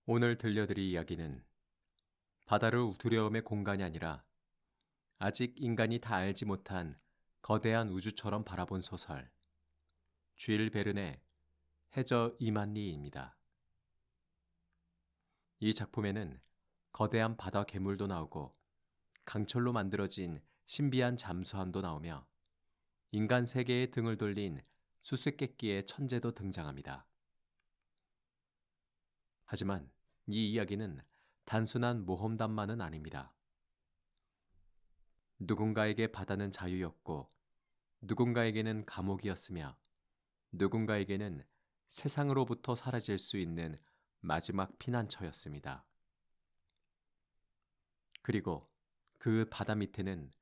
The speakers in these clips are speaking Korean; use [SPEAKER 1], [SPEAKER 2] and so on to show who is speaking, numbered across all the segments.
[SPEAKER 1] 오늘 들려드릴 이야기는 바다를 두려움의 공간이 아니라 아직 인간이 다 알지 못한 거대한 우주처럼 바라본 소설 쥘 베른의 해저 이만리입니다. 이 작품에는 거대한 바다 괴물도 나오고 강철로 만들어진 신비한 잠수함도 나오며 인간 세계에 등을 돌린 수수께끼의 천재도 등장합니다. 하지만 이 이야기는 단순한 모험담만은 아닙니다. 누군가에게 바다는 자유였고, 누군가에게는 감옥이었으며, 누군가에게는 세상으로부터 사라질 수 있는 마지막 피난처였습니다. 그리고 그 바다 밑에는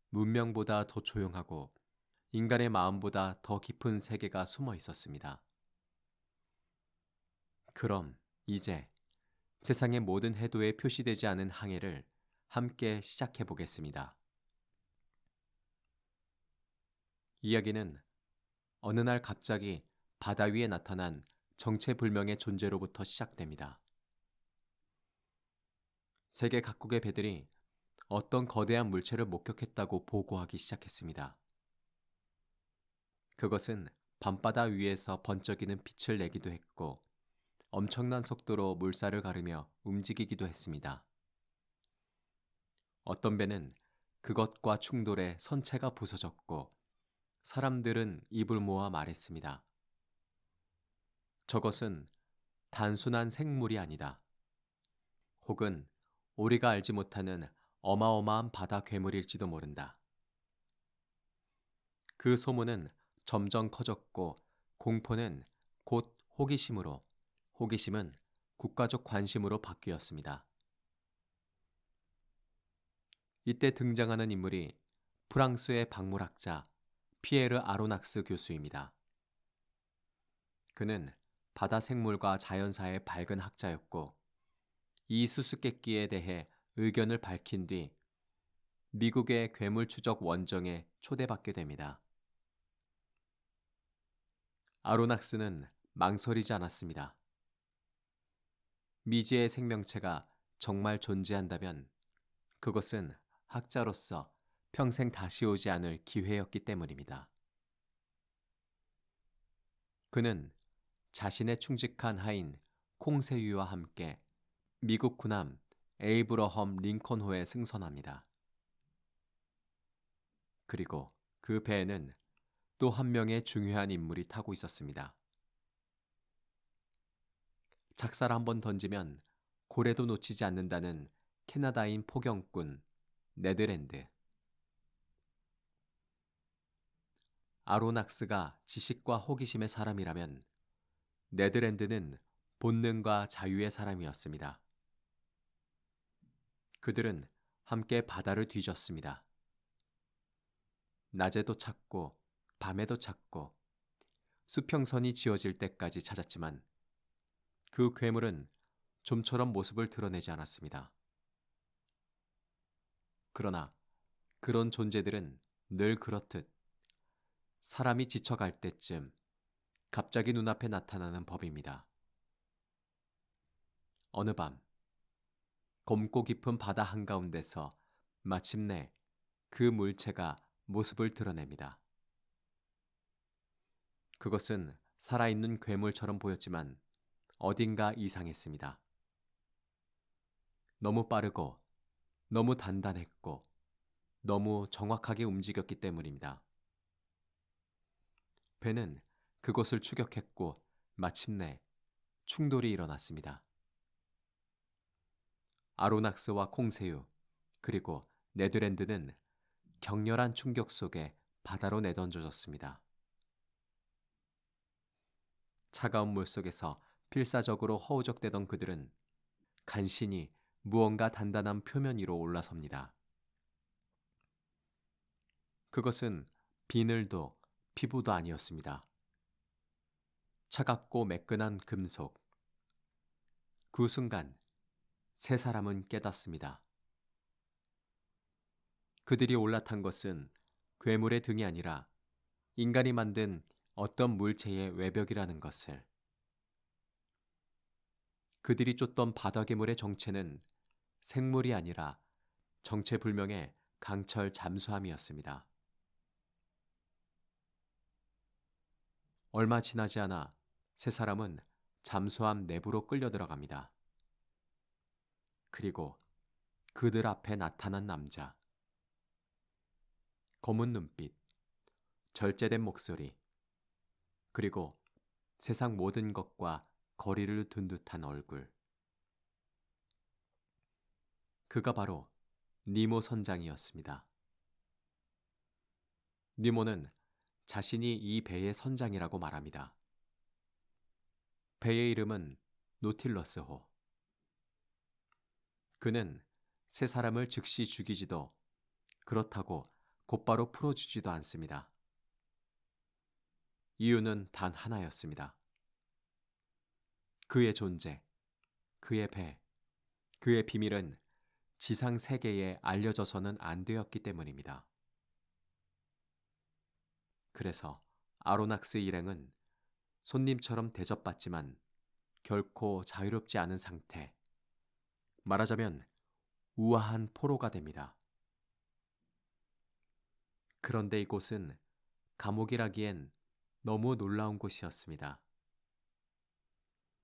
[SPEAKER 1] 문명보다 더 조용하고 인간의 마음보다 더 깊은 세계가 숨어 있었습니다. 그럼 이제 세상의 모든 해도에 표시되지 않은 항해를 함께 시작해 보겠습니다. 이야기는 어느 날 갑자기 바다 위에 나타난 정체불명의 존재로부터 시작됩니다. 세계 각국의 배들이 어떤 거대한 물체를 목격했다고 보고하기 시작했습니다. 그것은 밤바다 위에서 번쩍이는 빛을 내기도 했고 엄청난 속도로 물살을 가르며 움직이기도 했습니다. 어떤 배는 그것과 충돌해 선체가 부서졌고 사람들은 입을 모아 말했습니다. 저것은 단순한 생물이 아니다. 혹은 우리가 알지 못하는 어마어마한 바다 괴물일지도 모른다. 그 소문은 점점 커졌고 공포는 곧 호기심으로, 호기심은 국가적 관심으로 바뀌었습니다. 이때 등장하는 인물이 프랑스의 박물학자 피에르 아로낙스 교수입니다. 그는 바다 생물과 자연사의 밝은 학자였고 이 수수께끼에 대해 의견을 밝힌 뒤 미국의 괴물 추적 원정에 초대받게 됩니다. 아로낙스는 망설이지 않았습니다. 미지의 생명체가 정말 존재한다면 그것은 학자로서 평생 다시 오지 않을 기회였기 때문입니다. 그는 자신의 충직한 하인 콩세유와 함께 미국 군함 에이브러험 링컨호에 승선합니다. 그리고 그 배에는 또 한 명의 중요한 인물이 타고 있었습니다. 작살 한 번 던지면 고래도 놓치지 않는다는 캐나다인 포경꾼 네드랜드. 아로낙스가 지식과 호기심의 사람이라면 네드랜드는 본능과 자유의 사람이었습니다. 그들은 함께 바다를 뒤졌습니다. 낮에도 찾고 밤에도 찾고 수평선이 지어질 때까지 찾았지만 그 괴물은 좀처럼 모습을 드러내지 않았습니다. 그러나 그런 존재들은 늘 그렇듯 사람이 지쳐갈 때쯤 갑자기 눈앞에 나타나는 법입니다. 어느 밤 검고 깊은 바다 한가운데서 마침내 그 물체가 모습을 드러냅니다. 그것은 살아있는 괴물처럼 보였지만 어딘가 이상했습니다. 너무 빠르고 너무 단단했고 너무 정확하게 움직였기 때문입니다. 배는 그것을 추격했고 마침내 충돌이 일어났습니다. 아로낙스와 콩세유 그리고 네드랜드는 격렬한 충격 속에 바다로 내던져졌습니다. 차가운 물속에서 필사적으로 허우적대던 그들은 간신히 무언가 단단한 표면 위로 올라섭니다. 그것은 비늘도 피부도 아니었습니다. 차갑고 매끈한 금속. 그 순간 세 사람은 깨닫습니다. 그들이 올라탄 것은 괴물의 등이 아니라 인간이 만든 어떤 물체의 외벽이라는 것을. 그들이 쫓던 바다 괴물의 정체는 생물이 아니라 정체불명의 강철 잠수함이었습니다. 얼마 지나지 않아 세 사람은 잠수함 내부로 끌려 들어갑니다. 그리고 그들 앞에 나타난 남자. 검은 눈빛, 절제된 목소리, 그리고 세상 모든 것과 거리를 둔 듯한 얼굴. 그가 바로 니모 선장이었습니다. 니모는 자신이 이 배의 선장이라고 말합니다. 배의 이름은 노틸러스호. 그는 세 사람을 즉시 죽이지도 그렇다고 곧바로 풀어주지도 않습니다. 이유는 단 하나였습니다. 그의 존재, 그의 배, 그의 비밀은 지상 세계에 알려져서는 안 되었기 때문입니다. 그래서 아로낙스 일행은 손님처럼 대접받지만 결코 자유롭지 않은 상태, 말하자면 우아한 포로가 됩니다. 그런데 이곳은 감옥이라기엔 너무 놀라운 곳이었습니다.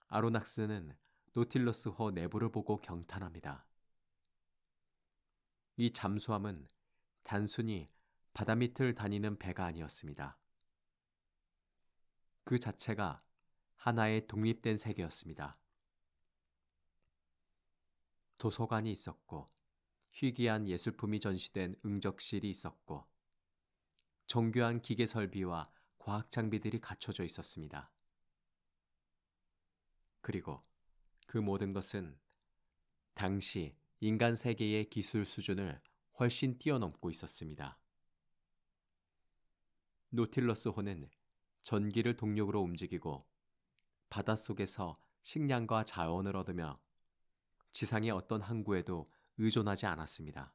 [SPEAKER 1] 아로낙스는 노틸러스호 내부를 보고 경탄합니다. 이 잠수함은 단순히 바다 밑을 다니는 배가 아니었습니다. 그 자체가 하나의 독립된 세계였습니다. 도서관이 있었고, 희귀한 예술품이 전시된 응접실이 있었고, 정교한 기계 설비와 과학 장비들이 갖춰져 있었습니다. 그리고 그 모든 것은 당시 인간 세계의 기술 수준을 훨씬 뛰어넘고 있었습니다. 노틸러스호는 전기를 동력으로 움직이고 바닷속에서 식량과 자원을 얻으며 지상의 어떤 항구에도 의존하지 않았습니다.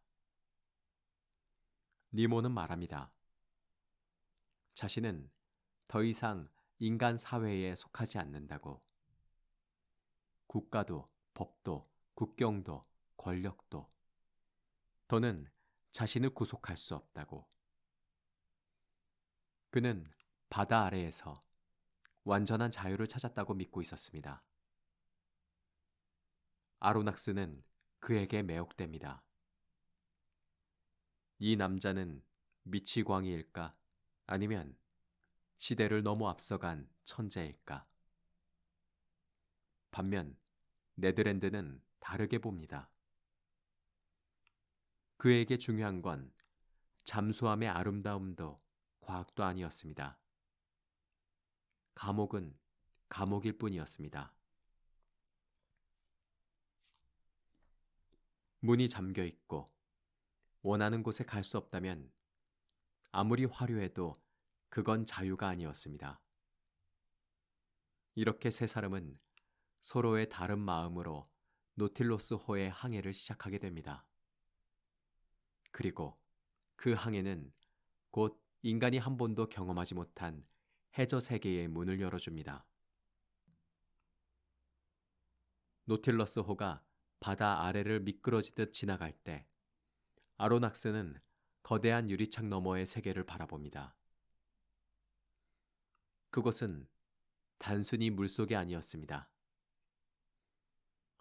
[SPEAKER 1] 니모는 말합니다. 자신은 더 이상 인간 사회에 속하지 않는다고. 국가도, 법도, 국경도, 권력도 더는 자신을 구속할 수 없다고. 그는 바다 아래에서 완전한 자유를 찾았다고 믿고 있었습니다. 아로낙스는 그에게 매혹됩니다. 이 남자는 미치광이일까? 아니면 시대를 너무 앞서간 천재일까? 반면 네드랜드는 다르게 봅니다. 그에게 중요한 건 잠수함의 아름다움도 과학도 아니었습니다. 감옥은 감옥일 뿐이었습니다. 문이 잠겨 있고 원하는 곳에 갈 수 없다면 아무리 화려해도 그건 자유가 아니었습니다. 이렇게 세 사람은 서로의 다른 마음으로 노틸러스호의 항해를 시작하게 됩니다. 그리고 그 항해는 곧 인간이 한 번도 경험하지 못한 해저 세계의 문을 열어줍니다. 노틸러스호가 바다 아래를 미끄러지듯 지나갈 때 아로낙스는 거대한 유리창 너머의 세계를 바라봅니다. 그것은 단순히 물속이 아니었습니다.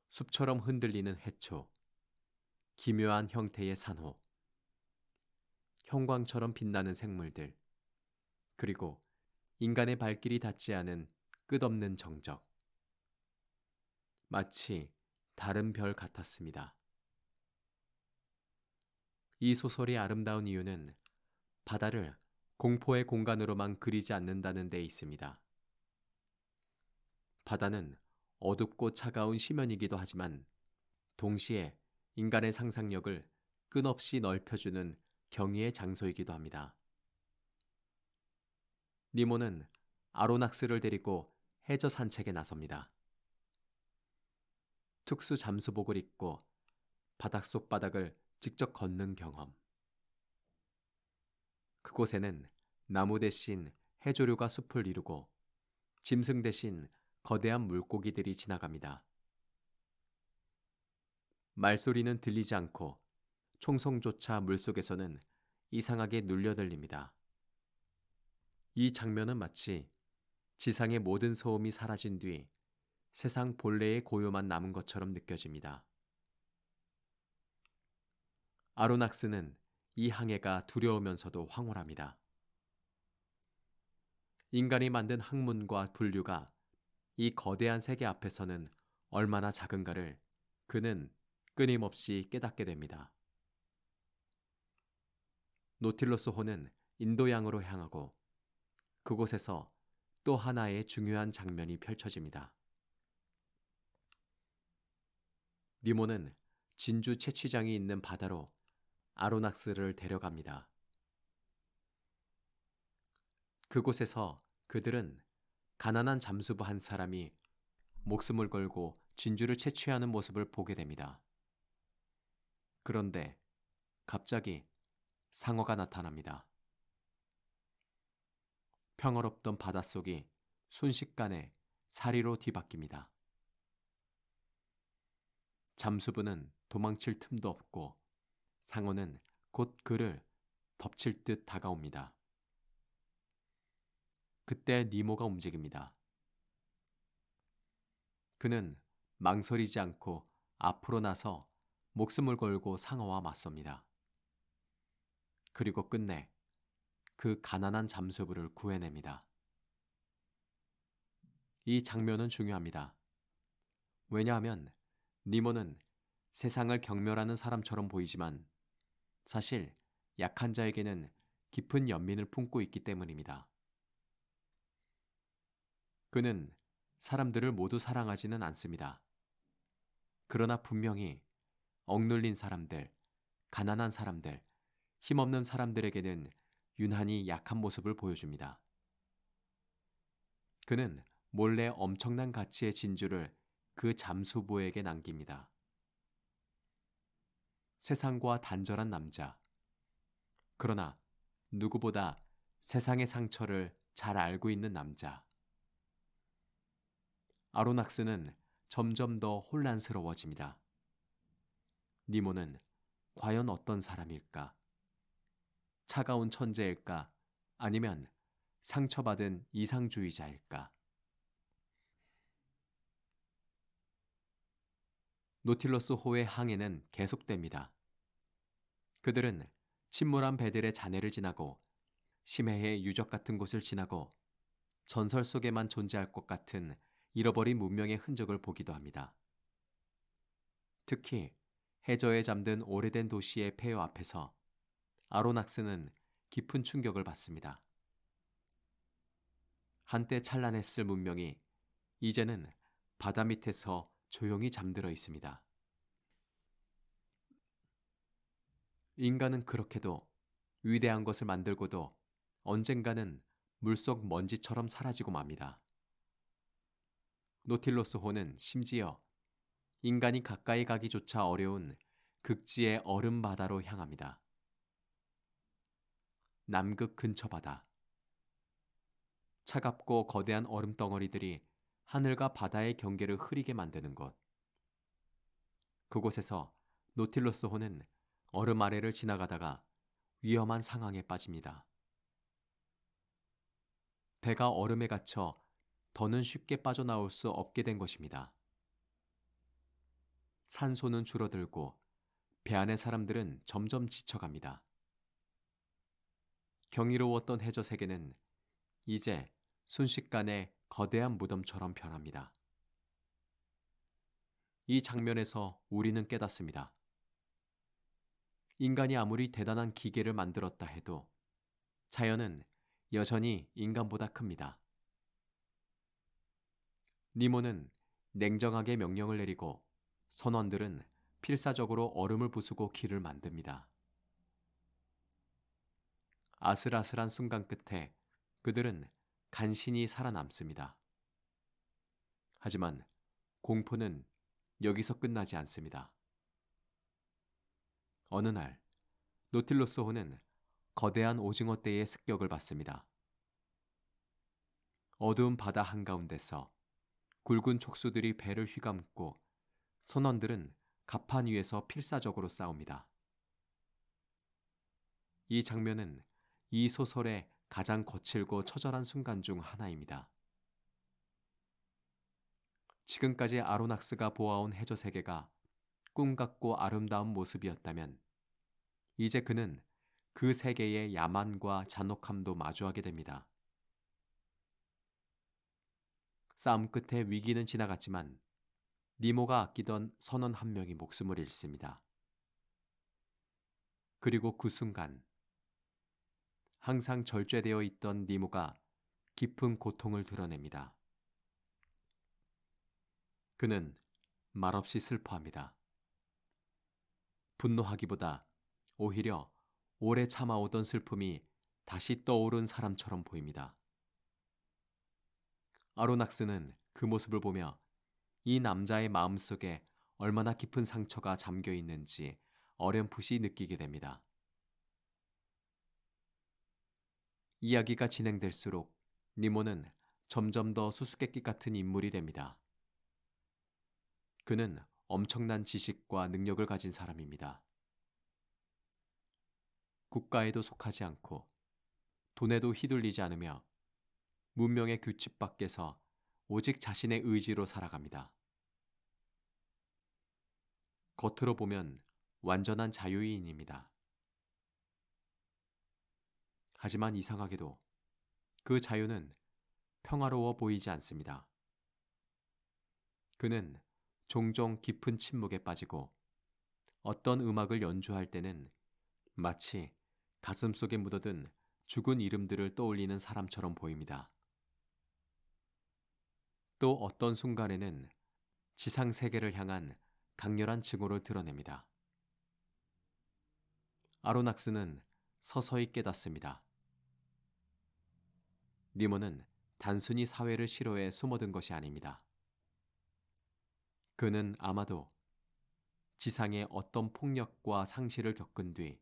[SPEAKER 1] 숲처럼 흔들리는 해초, 기묘한 형태의 산호, 형광처럼 빛나는 생물들, 그리고 인간의 발길이 닿지 않은 끝없는 정적. 마치 다른 별 같았습니다. 이 소설이 아름다운 이유는 바다를 공포의 공간으로만 그리지 않는다는 데 있습니다. 바다는 어둡고 차가운 심연이기도 하지만 동시에 인간의 상상력을 끝없이 넓혀주는 경의의 장소이기도 합니다. 니모는 아로낙스를 데리고 해저 산책에 나섭니다. 특수 잠수복을 입고 바닷속 바닥을 직접 걷는 경험. 그곳에는 나무 대신 해조류가 숲을 이루고 짐승 대신 거대한 물고기들이 지나갑니다. 말소리는 들리지 않고 총성조차 물속에서는 이상하게 눌려 들립니다. 이 장면은 마치 지상의 모든 소음이 사라진 뒤 세상 본래의 고요만 남은 것처럼 느껴집니다. 아로낙스는 이 항해가 두려우면서도 황홀합니다. 인간이 만든 학문과 분류가 이 거대한 세계 앞에서는 얼마나 작은가를 그는 끊임없이 깨닫게 됩니다. 노틸러스호는 인도양으로 향하고 그곳에서 또 하나의 중요한 장면이 펼쳐집니다. 니모는 진주 채취장이 있는 바다로 아로낙스를 데려갑니다. 그곳에서 그들은 가난한 잠수부 한 사람이 목숨을 걸고 진주를 채취하는 모습을 보게 됩니다. 그런데 갑자기 상어가 나타납니다. 평화롭던 바닷속이 순식간에 사리로 뒤바뀝니다. 잠수부는 도망칠 틈도 없고 상어는 곧 그를 덮칠 듯 다가옵니다. 그때 니모가 움직입니다. 그는 망설이지 않고 앞으로 나서 목숨을 걸고 상어와 맞섭니다. 그리고 끝내 그 가난한 잠수부를 구해냅니다. 이 장면은 중요합니다. 왜냐하면 니모는 세상을 경멸하는 사람처럼 보이지만 사실 약한 자에게는 깊은 연민을 품고 있기 때문입니다. 그는 사람들을 모두 사랑하지는 않습니다. 그러나 분명히 억눌린 사람들, 가난한 사람들, 힘없는 사람들에게는 유난히 약한 모습을 보여줍니다. 그는 몰래 엄청난 가치의 진주를 그 잠수부에게 남깁니다. 세상과 단절한 남자. 그러나 누구보다 세상의 상처를 잘 알고 있는 남자. 아로낙스는 점점 더 혼란스러워집니다. 니모는 과연 어떤 사람일까? 차가운 천재일까? 아니면 상처받은 이상주의자일까? 노틸러스호의 항해는 계속됩니다. 그들은 침몰한 배들의 잔해를 지나고 심해의 유적 같은 곳을 지나고 전설 속에만 존재할 것 같은 잃어버린 문명의 흔적을 보기도 합니다. 특히 해저에 잠든 오래된 도시의 폐허 앞에서 아로낙스는 깊은 충격을 받습니다. 한때 찬란했을 문명이 이제는 바다 밑에서 조용히 잠들어 있습니다. 인간은 그렇게도 위대한 것을 만들고도 언젠가는 물속 먼지처럼 사라지고 맙니다. 노틸러스호는 심지어 인간이 가까이 가기조차 어려운 극지의 얼음 바다로 향합니다. 남극 근처 바다. 차갑고 거대한 얼음 덩어리들이 하늘과 바다의 경계를 흐리게 만드는 곳. 그곳에서 노틸러스호는 얼음 아래를 지나가다가 위험한 상황에 빠집니다. 배가 얼음에 갇혀 더는 쉽게 빠져나올 수 없게 된 것입니다. 산소는 줄어들고 배 안의 사람들은 점점 지쳐갑니다. 경이로웠던 해저 세계는 이제 순식간에 거대한 무덤처럼 변합니다. 이 장면에서 우리는 깨닫습니다. 인간이 아무리 대단한 기계를 만들었다 해도 자연은 여전히 인간보다 큽니다. 니모는 냉정하게 명령을 내리고 선원들은 필사적으로 얼음을 부수고 길을 만듭니다. 아슬아슬한 순간 끝에 그들은 간신히 살아남습니다. 하지만 공포는 여기서 끝나지 않습니다. 어느 날 노틸러스호는 거대한 오징어 떼의 습격을 받습니다. 어두운 바다 한가운데서 굵은 촉수들이 배를 휘감고 선원들은 갑판 위에서 필사적으로 싸웁니다. 이 장면은 이 소설의 가장 거칠고 처절한 순간 중 하나입니다. 지금까지 아로낙스가 보아온 해저 세계가 꿈 같고 아름다운 모습이었다면 이제 그는 그 세계의 야만과 잔혹함도 마주하게 됩니다. 싸움 끝에 위기는 지나갔지만 니모가 아끼던 선원 한 명이 목숨을 잃습니다. 그리고 그 순간 항상 절제되어 있던 니모가 깊은 고통을 드러냅니다. 그는 말없이 슬퍼합니다. 분노하기보다 오히려 오래 참아오던 슬픔이 다시 떠오른 사람처럼 보입니다. 아로낙스는 그 모습을 보며 이 남자의 마음속에 얼마나 깊은 상처가 잠겨 있는지 어렴풋이 느끼게 됩니다. 이야기가 진행될수록 니모는 점점 더 수수께끼 같은 인물이 됩니다. 그는 엄청난 지식과 능력을 가진 사람입니다. 국가에도 속하지 않고 돈에도 휘둘리지 않으며 문명의 규칙 밖에서 오직 자신의 의지로 살아갑니다. 겉으로 보면 완전한 자유인입니다. 하지만 이상하게도 그 자유는 평화로워 보이지 않습니다. 그는 종종 깊은 침묵에 빠지고 어떤 음악을 연주할 때는 마치 가슴속에 묻어든 죽은 이름들을 떠올리는 사람처럼 보입니다. 또 어떤 순간에는 지상 세계를 향한 강렬한 증오를 드러냅니다. 아로낙스는 서서히 깨닫습니다. 니모는 단순히 사회를 싫어해 숨어든 것이 아닙니다. 그는 아마도 지상의 어떤 폭력과 상실을 겪은 뒤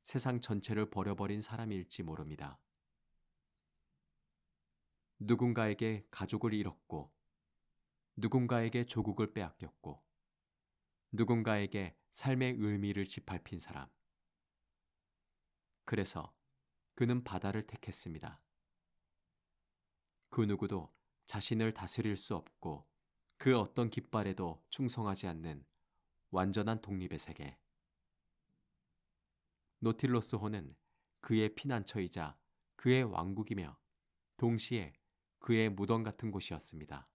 [SPEAKER 1] 세상 전체를 버려버린 사람일지 모릅니다. 누군가에게 가족을 잃었고, 누군가에게 조국을 빼앗겼고, 누군가에게 삶의 의미를 짓밟힌 사람. 그래서 그는 바다를 택했습니다. 그 누구도 자신을 다스릴 수 없고 그 어떤 깃발에도 충성하지 않는 완전한 독립의 세계. 노틸러스호는 그의 피난처이자 그의 왕국이며 동시에 그의 무덤 같은 곳이었습니다.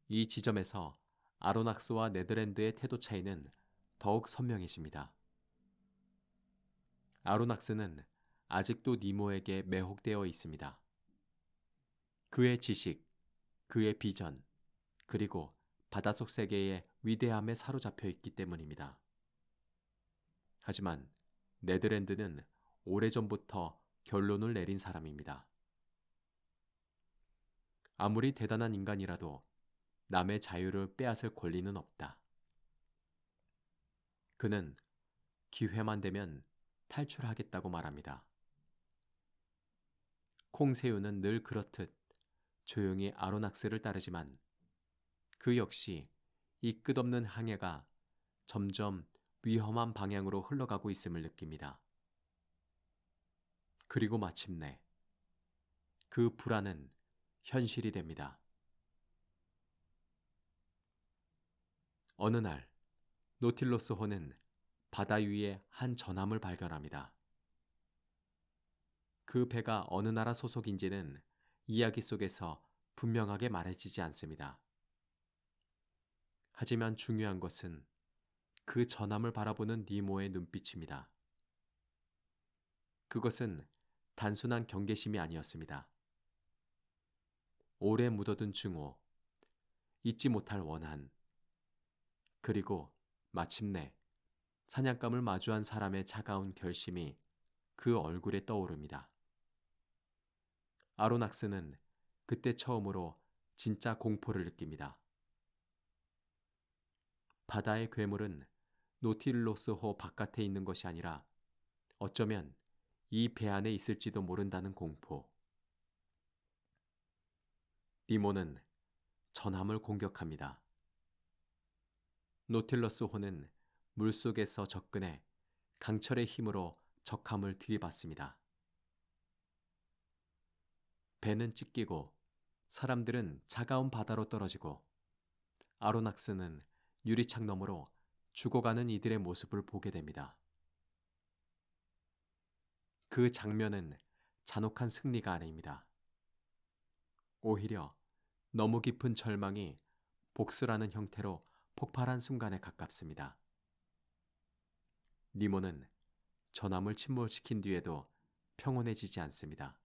[SPEAKER 1] 이 지점에서 아로낙스와 네덜란드의 태도 차이는 더욱 선명해집니다. 아로낙스는 아직도 니모에게 매혹되어 있습니다. 그의 지식, 그의 비전, 그리고 바닷속 세계의 위대함에 사로잡혀 있기 때문입니다. 하지만 네덜란드는 오래전부터 결론을 내린 사람입니다. 아무리 대단한 인간이라도 남의 자유를 빼앗을 권리는 없다. 그는 기회만 되면 탈출하겠다고 말합니다. 콩새우는 늘 그렇듯 조용히 아로낙스를 따르지만 그 역시 이 끝없는 항해가 점점 위험한 방향으로 흘러가고 있음을 느낍니다. 그리고 마침내 그 불안은 현실이 됩니다. 어느 날 노틸러스호는 바다 위에 한 전함을 발견합니다. 그 배가 어느 나라 소속인지는 이야기 속에서 분명하게 말해지지 않습니다. 하지만 중요한 것은 그 전함을 바라보는 니모의 눈빛입니다. 그것은 단순한 경계심이 아니었습니다. 오래 묻어둔 증오, 잊지 못할 원한, 그리고 마침내 사냥감을 마주한 사람의 차가운 결심이 그 얼굴에 떠오릅니다. 아로낙스는 그때 처음으로 진짜 공포를 느낍니다. 바다의 괴물은 노틸러스호 바깥에 있는 것이 아니라 어쩌면 이 배 안에 있을지도 모른다는 공포. 니모는 전함을 공격합니다. 노틸러스호는 물속에서 접근해 강철의 힘으로 적함을 들이받습니다. 배는 찢기고 사람들은 차가운 바다로 떨어지고 아로낙스는 유리창 너머로 죽어가는 이들의 모습을 보게 됩니다. 그 장면은 잔혹한 승리가 아닙니다. 오히려 너무 깊은 절망이 복수라는 형태로 폭발한 순간에 가깝습니다. 니모는 전함을 침몰시킨 뒤에도 평온해지지 않습니다.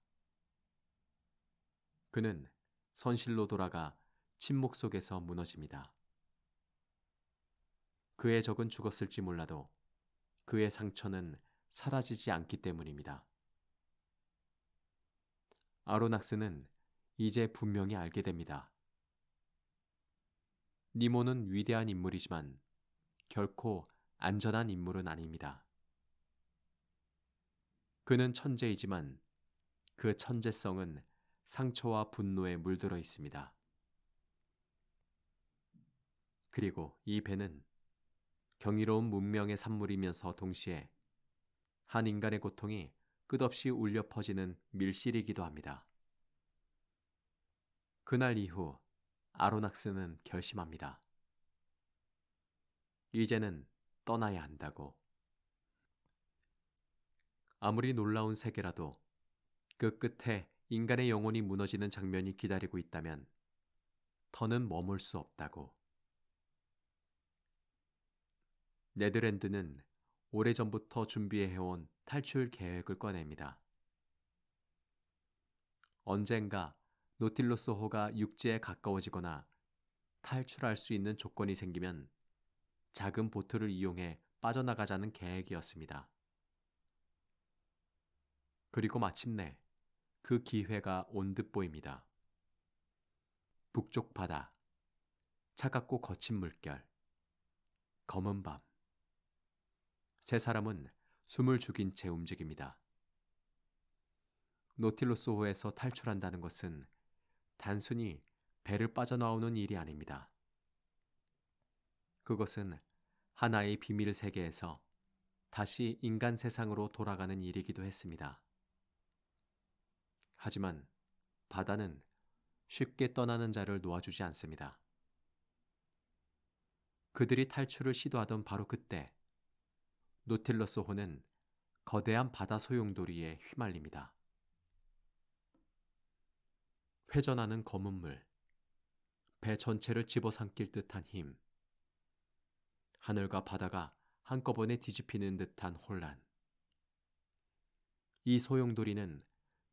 [SPEAKER 1] 그는 선실로 돌아가 침묵 속에서 무너집니다. 그의 적은 죽었을지 몰라도 그의 상처는 사라지지 않기 때문입니다. 아로낙스는 이제 분명히 알게 됩니다. 니모는 위대한 인물이지만 결코 안전한 인물은 아닙니다. 그는 천재이지만 그 천재성은 상처와 분노에 물들어 있습니다. 그리고 이 배는 경이로운 문명의 산물이면서 동시에 한 인간의 고통이 끝없이 울려 퍼지는 밀실이기도 합니다. 그날 이후 아로낙스는 결심합니다. 이제는 떠나야 한다고. 아무리 놀라운 세계라도 그 끝에 인간의 영혼이 무너지는 장면이 기다리고 있다면 더는 머물 수 없다고. 네덜란드는 오래전부터 준비해온 탈출 계획을 꺼냅니다. 언젠가 노틸러스호가 육지에 가까워지거나 탈출할 수 있는 조건이 생기면 작은 보트를 이용해 빠져나가자는 계획이었습니다. 그리고 마침내 그 기회가 온 듯 보입니다. 북쪽 바다, 차갑고 거친 물결, 검은 밤. 세 사람은 숨을 죽인 채 움직입니다. 노틸러스호에서 탈출한다는 것은 단순히 배를 빠져나오는 일이 아닙니다. 그것은 하나의 비밀 세계에서 다시 인간 세상으로 돌아가는 일이기도 했습니다. 하지만 바다는 쉽게 떠나는 자를 놓아주지 않습니다. 그들이 탈출을 시도하던 바로 그때 노틸러스호는 거대한 바다 소용돌이에 휘말립니다. 회전하는 검은 물, 배 전체를 집어삼킬 듯한 힘, 하늘과 바다가 한꺼번에 뒤집히는 듯한 혼란. 이 소용돌이는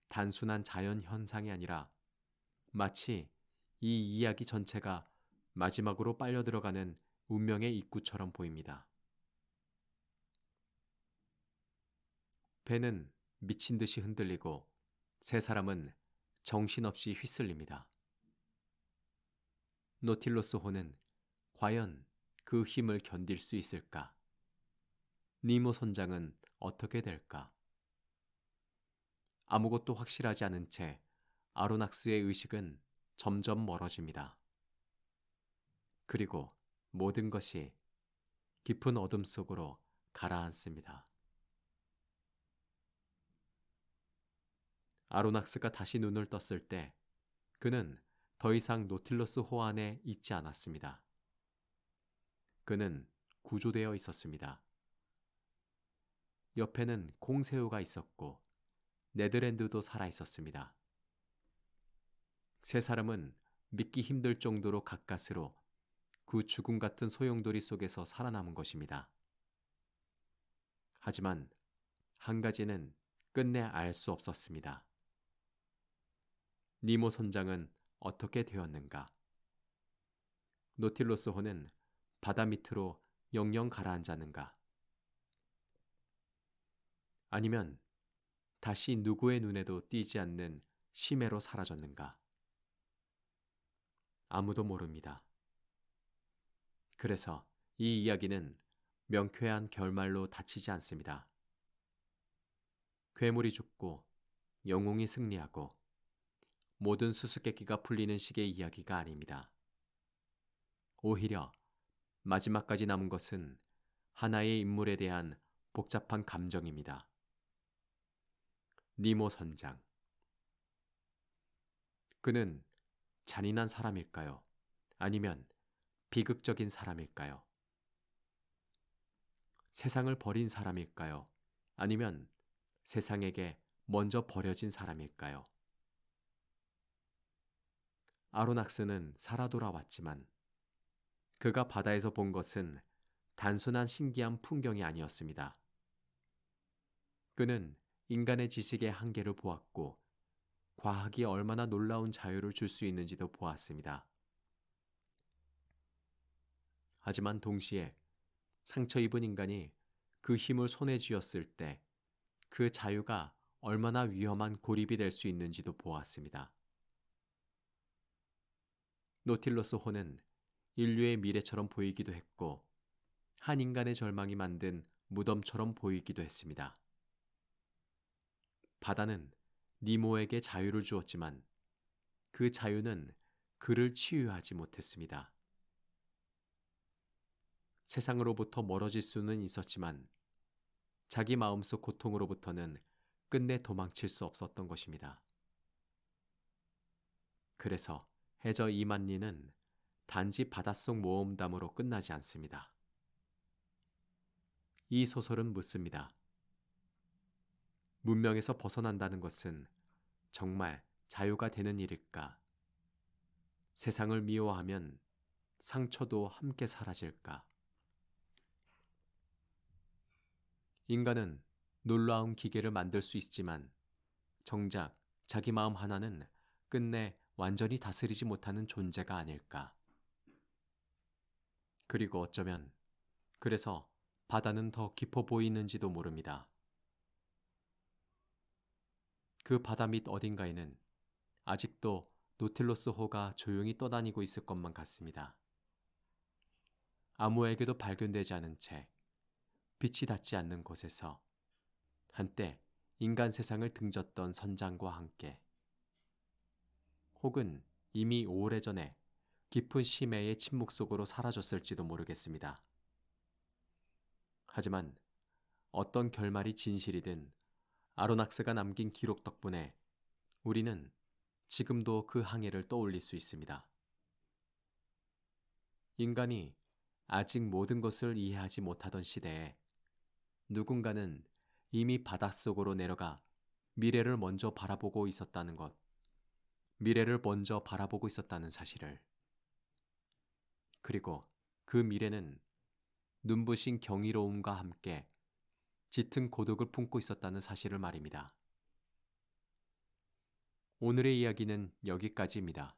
[SPEAKER 1] 단순한 자연 현상이 아니라 마치 이 이야기 전체가 마지막으로 빨려 들어가는 운명의 입구처럼 보입니다. 배는 미친 듯이 흔들리고 세 사람은 정신없이 휘쓸립니다. 노틸러스호는 과연 그 힘을 견딜 수 있을까? 니모 선장은 어떻게 될까? 아무것도 확실하지 않은 채 아로낙스의 의식은 점점 멀어집니다. 그리고 모든 것이 깊은 어둠 속으로 가라앉습니다. 아로낙스가 다시 눈을 떴을 때 그는 더 이상 노틸러스호 안에 있지 않았습니다. 그는 구조되어 있었습니다. 옆에는 공새우가 있었고 네덜란드도 살아 있었습니다. 세 사람은 믿기 힘들 정도로 가까스로 그 죽음 같은 소용돌이 속에서 살아남은 것입니다. 하지만 한 가지는 끝내 알 수 없었습니다. 니모 선장은 어떻게 되었는가? 노틸러스호는 바다 밑으로 영영 가라앉았는가? 아니면 다시 누구의 눈에도 띄지 않는 심해로 사라졌는가? 아무도 모릅니다. 그래서 이 이야기는 명쾌한 결말로 닫히지 않습니다. 괴물이 죽고 영웅이 승리하고 모든 수수께끼가 풀리는 식의 이야기가 아닙니다. 오히려 마지막까지 남은 것은 하나의 인물에 대한 복잡한 감정입니다. 니모 선장. 그는 잔인한 사람일까요? 아니면 비극적인 사람일까요? 세상을 버린 사람일까요? 아니면 세상에게 먼저 버려진 사람일까요? 아로낙스는 살아 돌아왔지만 그가 바다에서 본 것은 단순한 신기한 풍경이 아니었습니다. 그는 인간의 지식의 한계를 보았고 과학이 얼마나 놀라운 자유를 줄 수 있는지도 보았습니다. 하지만 동시에 상처 입은 인간이 그 힘을 손에 쥐었을 때 그 자유가 얼마나 위험한 고립이 될 수 있는지도 보았습니다. 노틸러스 호는 인류의 미래처럼 보이기도 했고 한 인간의 절망이 만든 무덤처럼 보이기도 했습니다. 바다는 니모에게 자유를 주었지만 그 자유는 그를 치유하지 못했습니다. 세상으로부터 멀어질 수는 있었지만 자기 마음속 고통으로부터는 끝내 도망칠 수 없었던 것입니다. 그래서 해저 이만리는 단지 바닷속 모험담으로 끝나지 않습니다. 이 소설은 묻습니다. 문명에서 벗어난다는 것은 정말 자유가 되는 일일까? 세상을 미워하면 상처도 함께 사라질까? 인간은 놀라운 기계를 만들 수 있지만 정작 자기 마음 하나는 끝내 완전히 다스리지 못하는 존재가 아닐까? 그리고 어쩌면 그래서 바다는 더 깊어 보이는지도 모릅니다. 그 바다 밑 어딘가에는 아직도 노틸러스 호가 조용히 떠다니고 있을 것만 같습니다. 아무에게도 발견되지 않은 채 빛이 닿지 않는 곳에서 한때 인간 세상을 등졌던 선장과 함께 혹은 이미 오래전에 깊은 심해의 침묵 속으로 사라졌을지도 모르겠습니다. 하지만 어떤 결말이 진실이든 아로낙스가 남긴 기록 덕분에 우리는 지금도 그 항해를 떠올릴 수 있습니다. 인간이 아직 모든 것을 이해하지 못하던 시대에 누군가는 이미 바닷속으로 내려가 미래를 먼저 바라보고 있었다는 것, 미래를 먼저 바라보고 있었다는 사실을, 그리고 그 미래는 눈부신 경이로움과 함께 짙은 고독을 품고 있었다는 사실을 말입니다. 오늘의 이야기는 여기까지입니다.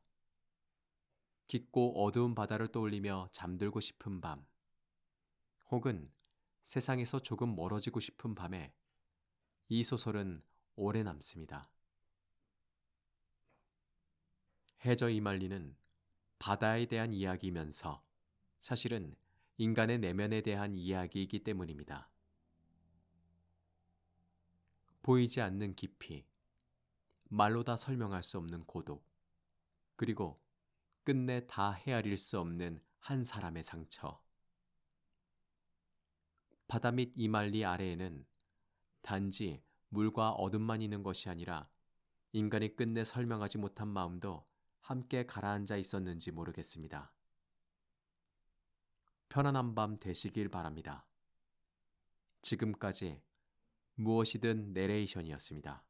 [SPEAKER 1] 깊고 어두운 바다를 떠올리며 잠들고 싶은 밤, 혹은 세상에서 조금 멀어지고 싶은 밤에 이 소설은 오래 남습니다. 해저 이말리는 바다에 대한 이야기이면서 사실은 인간의 내면에 대한 이야기이기 때문입니다. 보이지 않는 깊이, 말로 다 설명할 수 없는 고독, 그리고 끝내 다 헤아릴 수 없는 한 사람의 상처. 바다 밑 이말리 아래에는 단지 물과 어둠만 있는 것이 아니라 인간이 끝내 설명하지 못한 마음도 함께 가라앉아 있었는지 모르겠습니다. 편안한 밤 되시길 바랍니다. 지금까지 무엇이든 내레이션이었습니다.